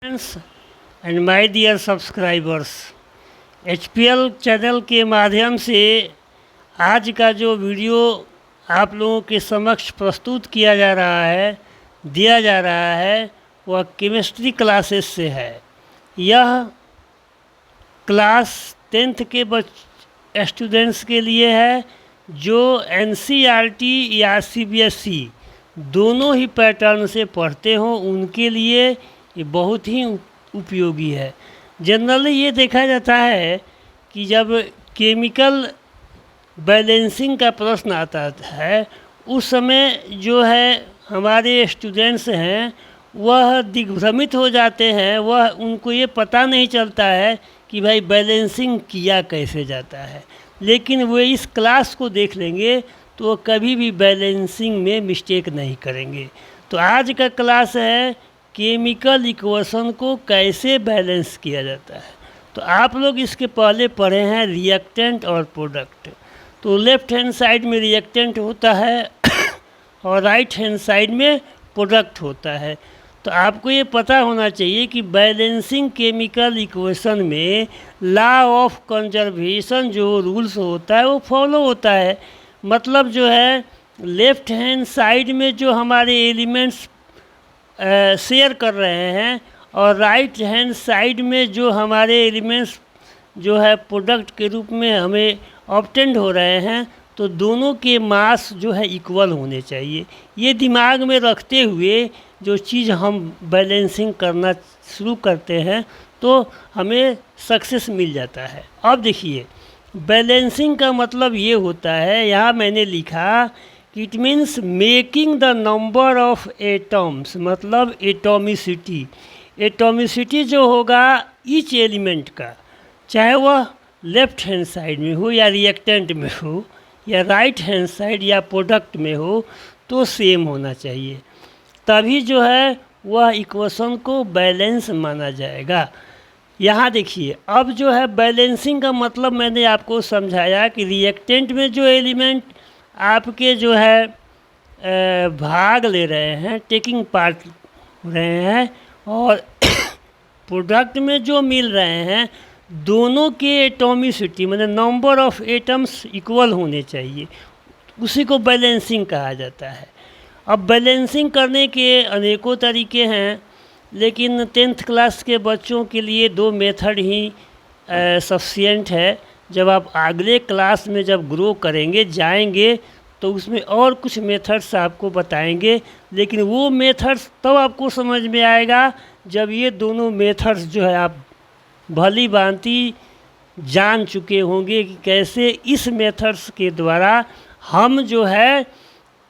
Friends and my dear subscribers, HPL channel के माध्यम से आज का जो वीडियो आप लोगों के समक्ष प्रस्तुत किया जा रहा है, दिया जा रहा है, वह केमिस्ट्री क्लासेस से है। यह क्लास 10th के स्टूडेंट्स के लिए है जो एनसीईआरटी या सीबीएसई दोनों ही पैटर्न से पढ़ते हों, उनके लिए ये बहुत ही उपयोगी है। जनरली ये देखा जाता है कि जब केमिकल बैलेंसिंग का प्रश्न आता है उस समय जो है हमारे स्टूडेंट्स हैं वह दिग्भ्रमित हो जाते हैं। वह उनको ये पता नहीं चलता है कि भाई बैलेंसिंग किया कैसे जाता है, लेकिन वे इस क्लास को देख लेंगे तो वो कभी भी बैलेंसिंग में मिस्टेक नहीं करेंगे। तो आज का क्लास है केमिकल इक्वेशन को कैसे बैलेंस किया जाता है। तो आप लोग इसके पहले पढ़े हैं रिएक्टेंट और प्रोडक्ट। तो लेफ्ट हैंड साइड में रिएक्टेंट होता है और राइट हैंड साइड में प्रोडक्ट होता है। तो आपको ये पता होना चाहिए कि बैलेंसिंग केमिकल इक्वेशन में लॉ ऑफ कंजर्वेशन जो रूल्स होता है वो फॉलो होता है। मतलब जो है लेफ्ट हैंड साइड में जो हमारे एलिमेंट्स शेयर कर रहे हैं और राइट हैंड साइड में जो हमारे एलिमेंट्स जो है प्रोडक्ट के रूप में हमें ऑब्टेंड हो रहे हैं, तो दोनों के मास जो है इक्वल होने चाहिए। ये दिमाग में रखते हुए जो चीज़ हम बैलेंसिंग करना शुरू करते हैं तो हमें सक्सेस मिल जाता है। अब देखिए बैलेंसिंग का मतलब ये होता है, यहाँ मैंने लिखा कि it means making the number of atoms, मतलब एटॉमिसिटी। एटॉमिसिटी जो होगा ईच एलिमेंट का, चाहे वह लेफ्ट हैंड साइड में हो या रिएक्टेंट में हो या राइट हैंड साइड या प्रोडक्ट में हो, तो सेम होना चाहिए। तभी जो है वह इक्वेशन को बैलेंस माना जाएगा। यहाँ देखिए अब जो है बैलेंसिंग का मतलब मैंने आपको समझाया कि रिएक्टेंट में जो एलिमेंट आपके जो है भाग ले रहे हैं, टेकिंग पार्ट रहे हैं, और प्रोडक्ट में जो मिल रहे हैं, दोनों के एटॉमिसिटी मतलब नंबर ऑफ एटम्स इक्वल होने चाहिए, उसी को बैलेंसिंग कहा जाता है। अब बैलेंसिंग करने के अनेकों तरीके हैं, लेकिन 10th क्लास के बच्चों के लिए 2 मेथड ही सफिशिएंट है। जब आप अगले क्लास में जब ग्रो करेंगे जाएंगे तो उसमें और कुछ मेथड्स आपको बताएंगे, लेकिन वो मेथड्स तब आपको समझ में आएगा जब ये दोनों मेथड्स जो है आप भली भांति जान चुके होंगे कि कैसे इस मेथड्स के द्वारा हम जो है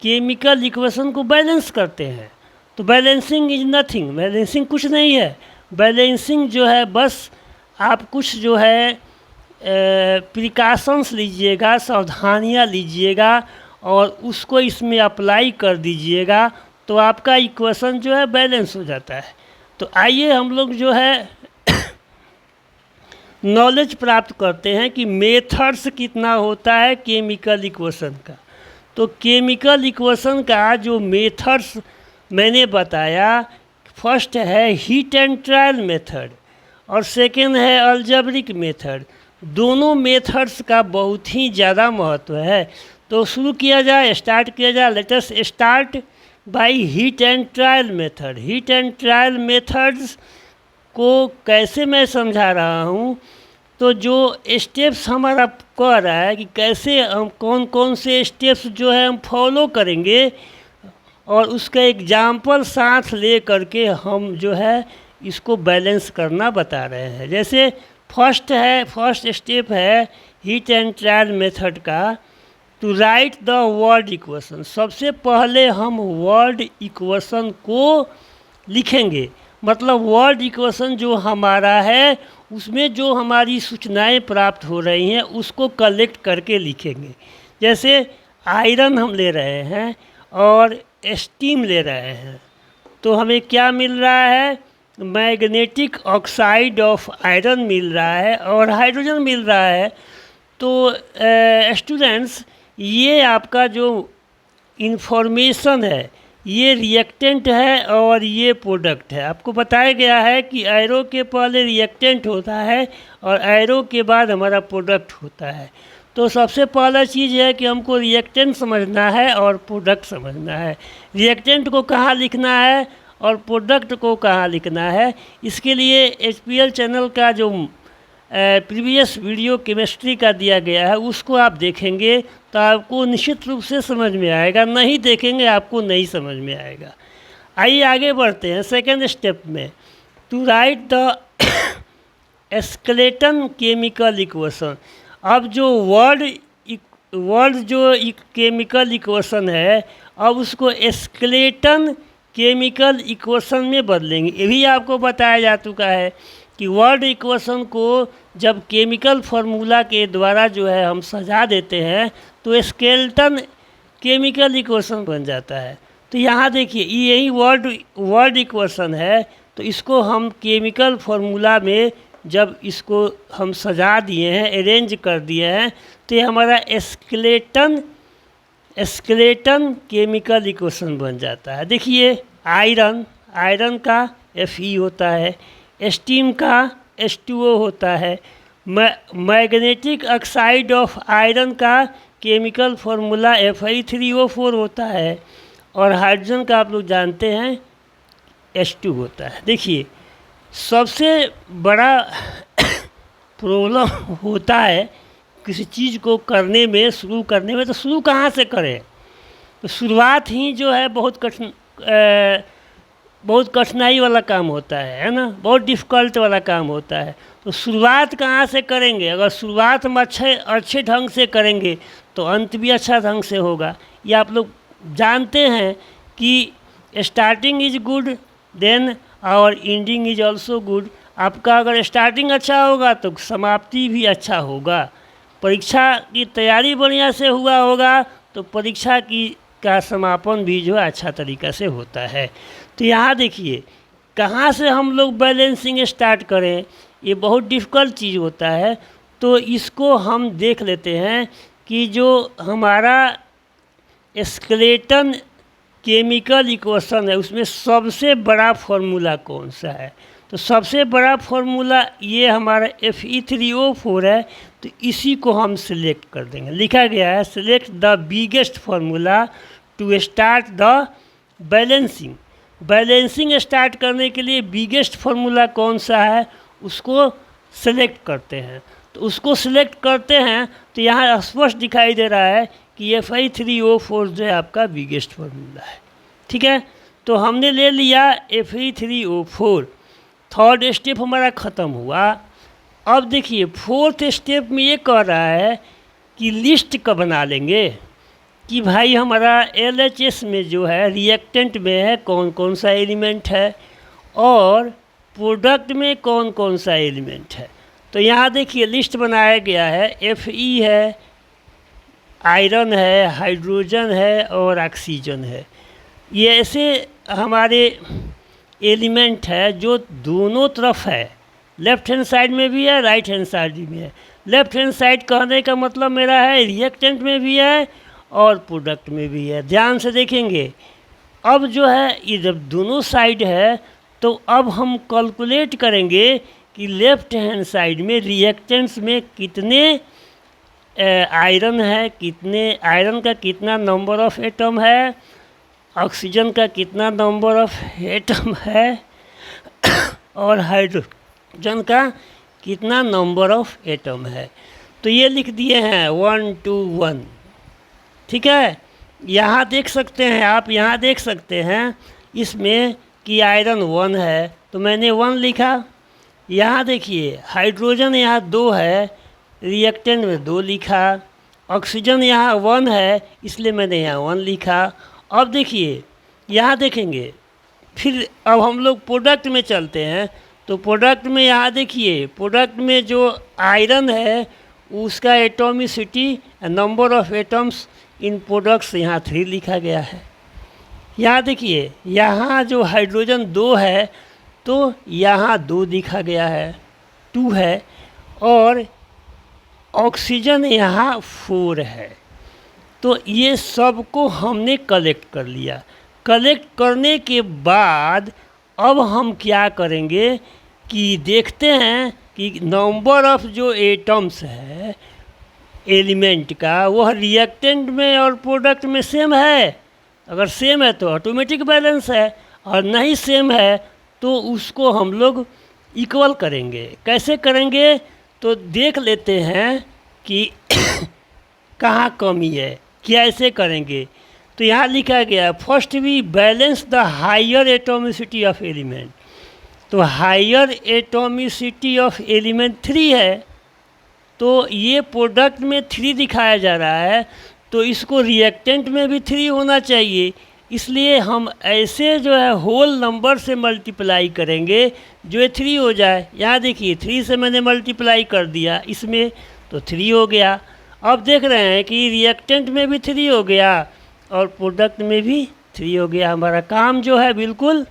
केमिकल इक्वेशन को बैलेंस करते हैं। तो बैलेंसिंग इज नथिंग, बैलेंसिंग कुछ नहीं है। बैलेंसिंग जो है बस आप कुछ जो है प्रिकॉशंस लीजिएगा, सावधानियाँ लीजिएगा और उसको इसमें अप्लाई कर दीजिएगा तो आपका इक्वेशन जो है बैलेंस हो जाता है। तो आइए हम लोग जो है नॉलेज प्राप्त करते हैं कि मेथड्स कितना होता है केमिकल इक्वेशन का। तो केमिकल इक्वेशन का जो मेथड्स मैंने बताया, फर्स्ट है हीट एंड ट्रायल मेथड और सेकेंड है अलजेब्रिक मेथड। दोनों मेथड्स का बहुत ही ज़्यादा महत्व है। तो शुरू किया जाए, स्टार्ट किया जाए। Let us start by heat and trial method. Heat and trial methods को कैसे मैं समझा रहा हूँ, तो जो स्टेप्स हमारा कह रहा है कि कैसे हम कौन कौन से स्टेप्स जो है हम फॉलो करेंगे और उसका एग्जाम्पल साथ ले करके हम जो है इसको बैलेंस करना बता रहे हैं। जैसे फर्स्ट स्टेप है हीट एंड ट्रायल मेथड का, to right the word equation. सबसे पहले हम वर्ड इक्वेशन को लिखेंगे, मतलब वर्ड इक्वेशन जो हमारा है उसमें जो हमारी सूचनाएं प्राप्त हो रही हैं उसको कलेक्ट करके लिखेंगे। जैसे आयरन हम ले रहे हैं और स्टीम ले रहे हैं, तो हमें क्या मिल रहा है, मैग्नेटिक ऑक्साइड ऑफ आयरन मिल रहा है और हाइड्रोजन मिल रहा है। तो स्टूडेंट्स ये आपका जो इन्फॉर्मेशन है ये रिएक्टेंट है और ये प्रोडक्ट है। आपको बताया गया है कि एरो के पहले रिएक्टेंट होता है और एरो के बाद हमारा प्रोडक्ट होता है। तो सबसे पहला चीज़ है कि हमको रिएक्टेंट समझना है और प्रोडक्ट समझना है। रिएक्टेंट को कहाँ लिखना है और प्रोडक्ट को कहाँ लिखना है, इसके लिए HPL चैनल का जो प्रीवियस वीडियो केमिस्ट्री का दिया गया है उसको आप देखेंगे तो आपको निश्चित रूप से समझ में आएगा, नहीं देखेंगे आपको नहीं समझ में आएगा। आइए आगे बढ़ते हैं सेकेंड स्टेप में। To right the skeleton chemical equation. अब जो वर्ड जो केमिकल इक्वेशन है, अब उसको स्केलेटन केमिकल इक्वेशन में बदलेंगे। ये भी आपको बताया जा चुका है कि वर्ड इक्वेशन को जब केमिकल फार्मूला के द्वारा जो है हम सजा देते हैं तो स्केलेटन केमिकल इक्वेशन बन जाता है। तो यहाँ देखिए यही वर्ड इक्वेशन है, तो इसको हम केमिकल फार्मूला में जब इसको हम सजा दिए हैं, अरेंज कर दिए हैं, तो ये हमारा स्केलेटन केमिकल इक्वेशन बन जाता है। देखिए आयरन का Fe होता है, स्टीम का H2O होता है, मैग्नेटिक ऑक्साइड ऑफ आयरन का केमिकल फार्मूला Fe3O4 होता है और हाइड्रोजन का आप लोग जानते हैं H2 होता है। देखिए सबसे बड़ा प्रॉब्लम होता है किसी चीज़ को करने में, शुरू करने में, तो शुरू कहाँ से करें। तो शुरुआत ही जो है बहुत कठिनाई वाला काम होता है ना, बहुत डिफ़िकल्ट वाला काम होता है। तो शुरुआत कहाँ से करेंगे, अगर शुरुआत हम अच्छे ढंग से करेंगे तो अंत भी अच्छा ढंग से होगा। ये आप लोग जानते हैं कि स्टार्टिंग इज गुड देन और एंडिंग इज ऑल्सो गुड। आपका अगर स्टार्टिंग अच्छा होगा तो समाप्ति भी अच्छा होगा। परीक्षा की तैयारी बढ़िया से हुआ होगा तो परीक्षा का समापन भी जो है अच्छा तरीक़ा से होता है। तो यहाँ देखिए कहाँ से हम लोग बैलेंसिंग स्टार्ट करें, ये बहुत डिफ़िकल्ट चीज़ होता है। तो इसको हम देख लेते हैं कि जो हमारा स्केलेटन केमिकल इक्वेशन है उसमें सबसे बड़ा फार्मूला कौन सा है। तो सबसे बड़ा फार्मूला ये हमारा Fe3O4 है, तो इसी को हम सिलेक्ट कर देंगे। लिखा गया है select the biggest formula to start the balancing. Balancing start करने के लिए बिगेस्ट फार्मूला कौन सा है उसको सिलेक्ट करते हैं। तो उसको सिलेक्ट करते हैं तो यहाँ स्पष्ट दिखाई दे रहा है कि Fe3O4 जो है आपका बिगेस्ट फार्मूला है। ठीक है, तो हमने ले लिया Fe3O4। थर्ड स्टेप हमारा ख़त्म हुआ। अब देखिए फोर्थ स्टेप में ये कह रहा है कि लिस्ट कब बना लेंगे कि भाई हमारा LHS में जो है रिएक्टेंट में है कौन कौन सा एलिमेंट है और प्रोडक्ट में कौन कौन सा एलिमेंट है। तो यहाँ देखिए लिस्ट बनाया गया है, Fe है, आयरन है, हाइड्रोजन है और ऑक्सीजन है। ये ऐसे हमारे एलिमेंट है जो दोनों तरफ है, लेफ्ट हैंड साइड में भी है, राइट हैंड साइड में है। लेफ्ट हैंड साइड कहने का मतलब मेरा है रिएक्टेंट में भी है और प्रोडक्ट में भी है। ध्यान से देखेंगे अब जो है ये जब दोनों साइड है तो अब हम कैलकुलेट करेंगे कि लेफ्ट हैंड साइड में रिएक्टेंट्स में कितने आयरन है, कितने आयरन का कितना नंबर ऑफ एटम है, ऑक्सीजन का कितना नंबर ऑफ एटम है और हाइड्रोजन का कितना नंबर ऑफ एटम है। तो ये लिख दिए हैं 1 2 1। ठीक है, यहाँ देख सकते हैं आप, यहाँ देख सकते हैं इसमें कि आयरन 1 है तो मैंने 1 लिखा। यहाँ देखिए हाइड्रोजन यहाँ 2 है, रिएक्टेंट में 2 लिखा। ऑक्सीजन यहाँ 1 है इसलिए मैंने यहाँ 1 लिखा। अब देखिए यहाँ देखेंगे फिर अब हम लोग प्रोडक्ट में चलते हैं। तो प्रोडक्ट में यहाँ देखिए प्रोडक्ट में जो आयरन है उसका atomicity number of atoms in products यहाँ 3 लिखा गया है। यहाँ देखिए यहाँ जो हाइड्रोजन 2 है तो यहाँ 2 लिखा गया है, 2 है, और ऑक्सीजन यहाँ 4 है। तो ये सब को हमने कलेक्ट कर लिया। कलेक्ट करने के बाद अब हम क्या करेंगे कि देखते हैं कि नंबर ऑफ जो एटम्स है एलिमेंट का वह रिएक्टेंट में और प्रोडक्ट में सेम है। अगर सेम है तो ऑटोमेटिक बैलेंस है, और नहीं सेम है तो उसको हम लोग इक्वल करेंगे। कैसे करेंगे तो देख लेते हैं कि कहाँ कमी है, कैसे करेंगे। तो यहाँ लिखा गया first we balance the higher atomicity of element. तो हायर एटॉमिसिटी ऑफ एलिमेंट 3 है, तो ये प्रोडक्ट में 3 दिखाया जा रहा है, तो इसको रिएक्टेंट में भी 3 होना चाहिए। इसलिए हम ऐसे जो है होल नंबर से मल्टीप्लाई करेंगे जो ये 3 हो जाए। यहाँ देखिए 3 से मैंने मल्टीप्लाई कर दिया इसमें, तो 3 हो गया। अब देख रहे हैं कि रिएक्टेंट में भी 3 हो गया और प्रोडक्ट में भी 3 हो गया। हमारा काम जो है बिल्कुल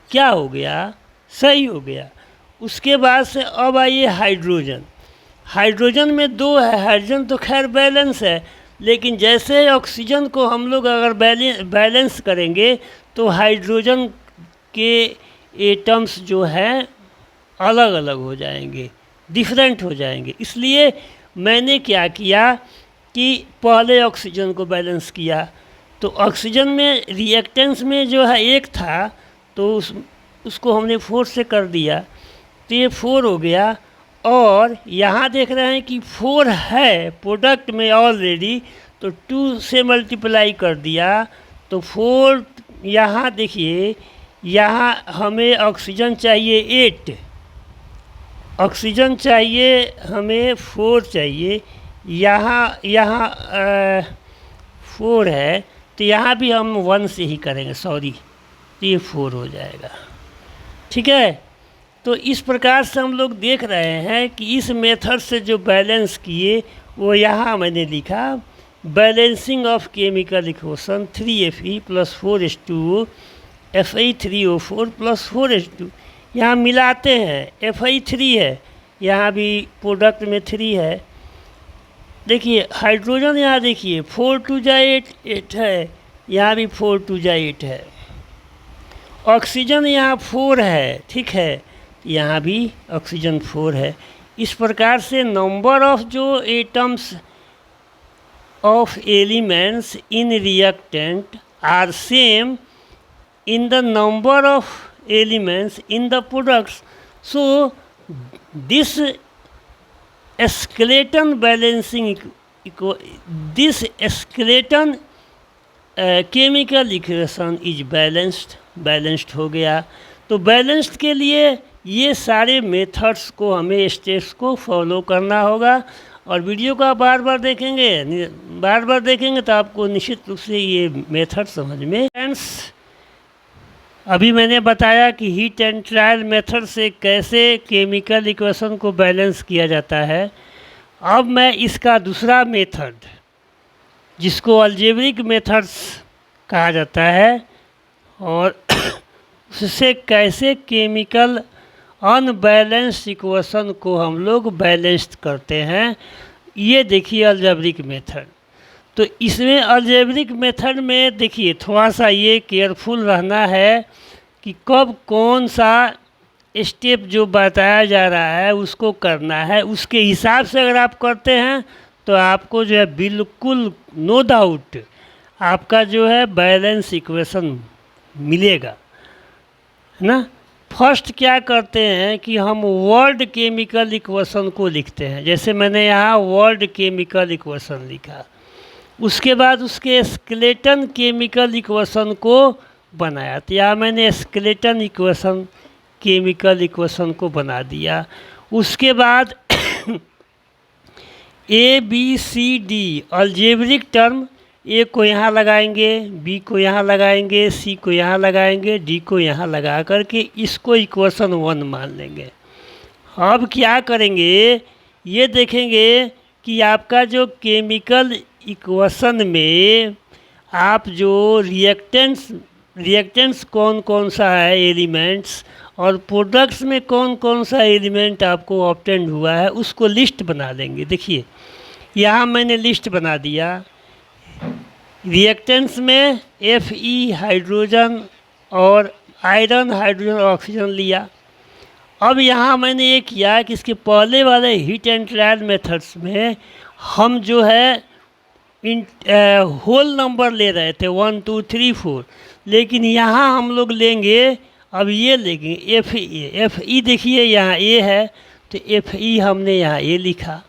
क्या हो गया, सही हो गया। उसके बाद से अब आइए हाइड्रोजन। हाइड्रोजन में 2 है, हाइड्रोजन तो खैर बैलेंस है, लेकिन जैसे ऑक्सीजन को हम लोग अगर बैलेंस करेंगे तो हाइड्रोजन के एटम्स जो हैं अलग अलग हो जाएंगे, डिफरेंट हो जाएंगे। इसलिए मैंने क्या किया कि पहले ऑक्सीजन को बैलेंस किया। तो ऑक्सीजन में रिएक्टेंस में जो है 1 था, तो उसको हमने 4 से कर दिया, तो ये 4 हो गया। और यहाँ देख रहे हैं कि 4 है प्रोडक्ट में ऑलरेडी, तो 2 से मल्टीप्लाई कर दिया, तो 4। यहाँ देखिए यहाँ हमें ऑक्सीजन चाहिए 8, ऑक्सीजन चाहिए हमें 4 चाहिए। यहाँ 4 है, तो यहाँ भी हम 1 से ही करेंगे, सॉरी, तो ये 4 हो जाएगा। ठीक है, तो इस प्रकार से हम लोग देख रहे हैं कि इस मेथड से जो बैलेंस किए वो यहाँ मैंने लिखा balancing of chemical equation 3Fe + 4H2O Fe3O4 + 4H2। यहाँ मिलाते हैं, Fi3 है, यहाँ भी प्रोडक्ट में 3 है। देखिए हाइड्रोजन यहाँ देखिए 4 × 2 = 8 है, यहाँ भी 4 × 2 = 8 है। ऑक्सीजन यहाँ 4 है, ठीक है, यहाँ भी ऑक्सीजन 4 है। इस प्रकार से नंबर ऑफ जो atoms of elements in reactant are same in the number of elements in the products. So this skeleton balancing this skeleton chemical equation is balanced हो गया। तो बैलेंस्ड के लिए ये सारे मेथड्स को हमें स्टेप्स को फॉलो करना होगा, और वीडियो को आप बार बार देखेंगे तो आपको निश्चित रूप से ये मेथड समझ में। फ्रेंड्स, अभी मैंने बताया कि हीट एंड ट्रायल मेथड से कैसे केमिकल इक्वेशन को बैलेंस किया जाता है। अब मैं इसका दूसरा मेथड, जिसको अलजेब्रिक मेथड्स कहा जाता है, और उससे कैसे केमिकल अनबैलेंस्ड इक्वेशन को हम लोग बैलेंस्ड करते हैं, ये देखिए अलजेब्रिक मेथड। तो इसमें अलजेब्रिक मेथड में देखिए थोड़ा सा ये केयरफुल रहना है कि कब कौन सा स्टेप जो बताया जा रहा है उसको करना है। उसके हिसाब से अगर आप करते हैं तो आपको जो है बिल्कुल नो डाउट आपका जो है बैलेंस इक्वेशन मिलेगा, है ना। फर्स्ट क्या करते हैं कि हम वर्ल्ड केमिकल इक्वेशन को लिखते हैं, जैसे मैंने यहाँ वर्ल्ड केमिकल इक्वेशन लिखा। उसके बाद उसके स्केलेटन केमिकल इक्वेशन को बनाया, तो यहाँ मैंने स्केलेटन केमिकल इक्वेशन को बना दिया। उसके बाद ABCD अलजेब्रिक टर्म, ए को यहाँ लगाएंगे, बी को यहाँ लगाएंगे, सी को यहाँ लगाएंगे, डी को यहाँ लगा करके इसको इक्वेशन 1 मान लेंगे। अब क्या करेंगे, ये देखेंगे कि आपका जो केमिकल इक्वेशन में आप जो रिएक्टेंट्स कौन कौन सा है एलिमेंट्स, और प्रोडक्ट्स में कौन कौन सा एलिमेंट आपको ऑब्टेंड हुआ है, उसको लिस्ट बना लेंगे। देखिए यहाँ मैंने लिस्ट बना दिया, रिएक्टेंट्स में Fe हाइड्रोजन और आयरन हाइड्रोजन और ऑक्सीजन लिया। अब यहाँ मैंने ये किया कि इसके पहले वाले हीट एंड ट्रायल मेथड्स में हम जो है इन होल नंबर ले रहे थे 1 2 3 4, लेकिन यहाँ हम लोग लेंगे, अब ये लेंगे Fe देखिए यहाँ A है तो Fe हमने यहाँ A लिखा।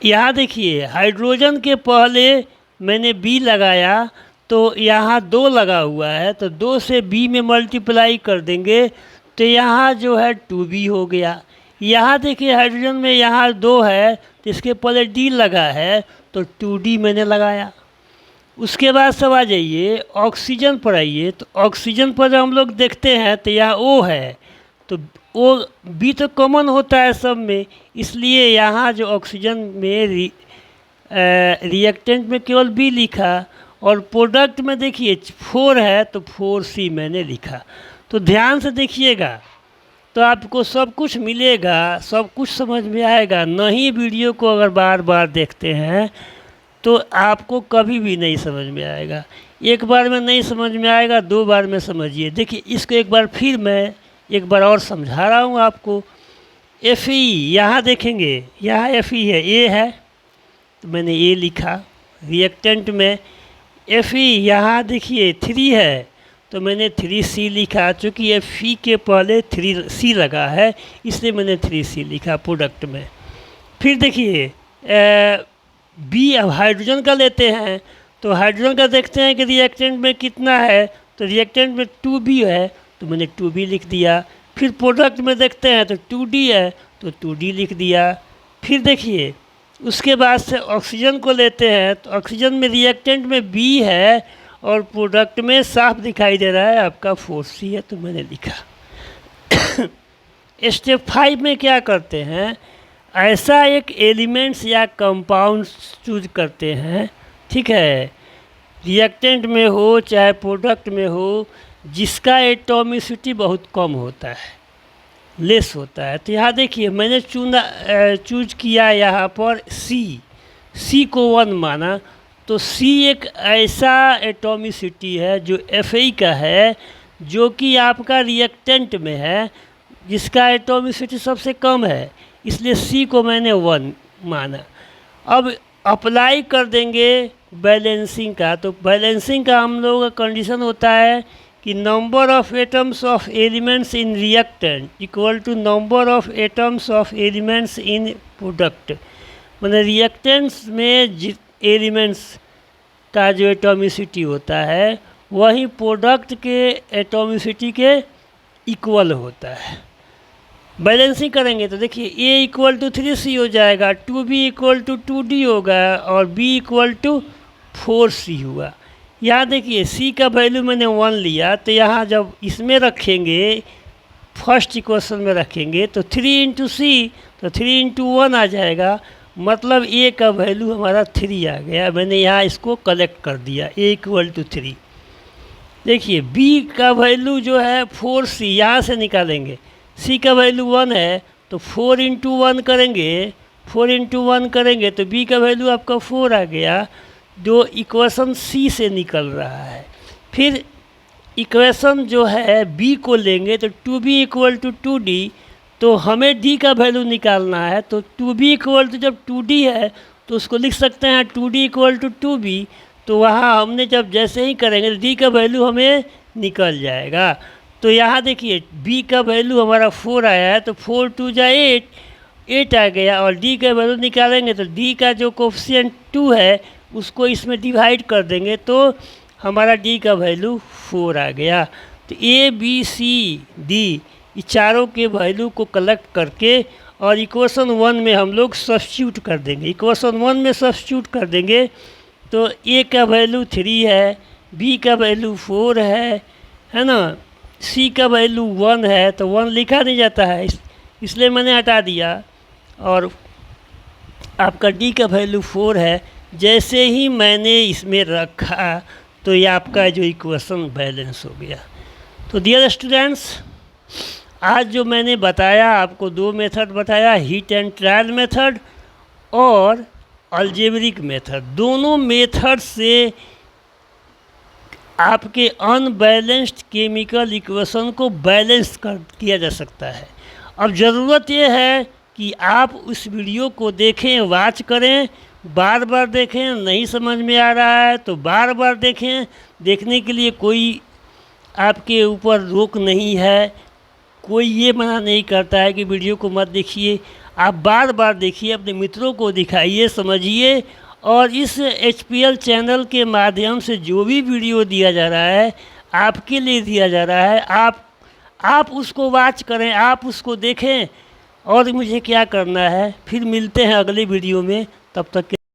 यहाँ देखिए हाइड्रोजन के पहले मैंने B लगाया तो यहाँ 2 लगा हुआ है, तो 2 से B में मल्टीप्लाई कर देंगे तो यहाँ जो है 2B हो गया। यहाँ देखिए हाइड्रोजन में यहाँ 2 है तो इसके पहले D लगा है तो 2D मैंने लगाया। उसके बाद सब आ जाइए ऑक्सीजन पर आइए, तो ऑक्सीजन पर जब हम लोग देखते हैं तो यहाँ O है, तो O B तो कॉमन होता है सब में, इसलिए यहाँ जो ऑक्सीजन में रिएक्टेंट में केवल B लिखा, और प्रोडक्ट में देखिए 4 है तो 4C मैंने लिखा। तो ध्यान से देखिएगा तो आपको सब कुछ मिलेगा, सब कुछ समझ में आएगा। नहीं वीडियो को अगर बार बार देखते हैं तो आपको कभी भी नहीं समझ में आएगा। एक बार में नहीं समझ में आएगा, 2 बार में समझिए। देखिए इसको एक बार फिर मैं एक बार और समझा रहा हूँ आपको। Fe यहाँ देखेंगे, यहाँ Fe है, A है तो मैंने A लिखा। रिएक्टेंट में Fe यहाँ देखिए 3 है तो मैंने 3C लिखा, चूँकि Fe के पहले 3C लगा है इसलिए मैंने 3C लिखा प्रोडक्ट में। फिर देखिए B अब हाइड्रोजन का लेते हैं तो हाइड्रोजन का देखते हैं कि रिएक्टेंट में कितना है, तो रिएक्टेंट में 2B है तो मैंने 2B लिख दिया। फिर प्रोडक्ट में देखते हैं तो 2D है तो 2D लिख दिया। फिर देखिए उसके बाद से ऑक्सीजन को लेते हैं तो ऑक्सीजन में रिएक्टेंट में B है और प्रोडक्ट में साफ दिखाई दे रहा है आपका 4C है तो मैंने लिखा। स्टेप 5 में क्या करते हैं, ऐसा एक एलिमेंट्स या कंपाउंड चूज करते हैं, ठीक है, रिएक्टेंट में हो चाहे प्रोडक्ट में हो, जिसका एटॉमिसिटी बहुत कम होता है, लेस होता है। तो यहाँ देखिए मैंने चूज किया यहाँ पर C को 1 माना, तो C एक ऐसा एटॉमिसिटी है जो Fe का है, जो कि आपका रिएक्टेंट में है, जिसका एटॉमिसिटी सबसे कम है, इसलिए C को मैंने 1 माना। अब अप्लाई कर देंगे बैलेंसिंग का, तो बैलेंसिंग का हम लोगों का कंडीशन होता है कि number of atoms of elements in reactant equal to number of atoms of elements in product. मतलब रिएक्टेंट्स में एलिमेंट्स का जो एटॉमिसिटी होता है वही प्रोडक्ट के एटॉमिसिटी के इक्वल होता है। बैलेंसिंग करेंगे तो देखिए A इक्वल टू 3C हो जाएगा, 2B इक्वल टू 2D होगा और B इक्वल टू 4C हुआ। यहाँ देखिए C का वैल्यू मैंने 1 लिया, तो यहाँ जब इसमें रखेंगे फर्स्ट इक्वेशन में रखेंगे तो 3 इंटू C तो 3 इंटू 1 आ जाएगा, मतलब A का वैल्यू हमारा 3 आ गया। मैंने यहाँ इसको कलेक्ट कर दिया, A इक्वल टू 3। देखिए B का वैल्यू जो है 4C, यहाँ से निकालेंगे, C का वैल्यू 1 है तो 4 इंटू 1 करेंगे, 4 इंटू 1 करेंगे तो B का वैल्यू आपका 4 आ गया, जो इक्वेशन C से निकल रहा है। फिर इक्वेशन जो है B को लेंगे तो 2B इक्वल टू 2D, तो हमें D का वैल्यू निकालना है, तो 2B इक्वल टू जब 2D है तो उसको लिख सकते हैं 2D इक्वल टू 2B, तो वहाँ हमने जब जैसे ही करेंगे तो D का वैल्यू हमें निकल जाएगा। तो यहाँ देखिए B का वैल्यू हमारा 4 आया है तो 4 2 जा 8 आ गया, और D का वैल्यू निकालेंगे तो D का जो कोफिशिएंट 2 है उसको इसमें डिवाइड कर देंगे तो हमारा D का वैल्यू 4 आ गया। तो A B C D ये चारों के वैल्यू को कलेक्ट करके और इक्वेशन 1 में हम लोग सब्स्टिट्यूट कर देंगे। इक्वेशन 1 में सब्स्टिट्यूट कर देंगे तो A का वैल्यू 3 है, B का वैल्यू 4 है ना, C का वैल्यू 1 है, तो 1 लिखा नहीं जाता है इसलिए मैंने हटा दिया, और आपका D का वैल्यू 4 है। जैसे ही मैंने इसमें रखा तो ये आपका जो इक्वेशन बैलेंस हो गया। तो डियर स्टूडेंट्स, आज जो मैंने बताया आपको 2 मेथड बताया, हीट एंड ट्रायल मेथड और अलजेब्रिक मेथड, दोनों मेथड से आपके अनबैलेंस्ड केमिकल इक्वेशन को बैलेंस किया जा सकता है। अब ज़रूरत यह है कि आप उस वीडियो को देखें, वॉच करें, बार बार देखें। नहीं समझ में आ रहा है तो बार बार देखें। देखने के लिए कोई आपके ऊपर रोक नहीं है, कोई ये मना नहीं करता है कि वीडियो को मत देखिए। आप बार बार देखिए, अपने मित्रों को दिखाइए, समझिए। और इस HPL चैनल के माध्यम से जो भी वीडियो दिया जा रहा है आपके लिए दिया जा रहा है। आप उसको वॉच करें, आप उसको देखें। और मुझे क्या करना है, फिर मिलते हैं अगले वीडियो में। तब तक के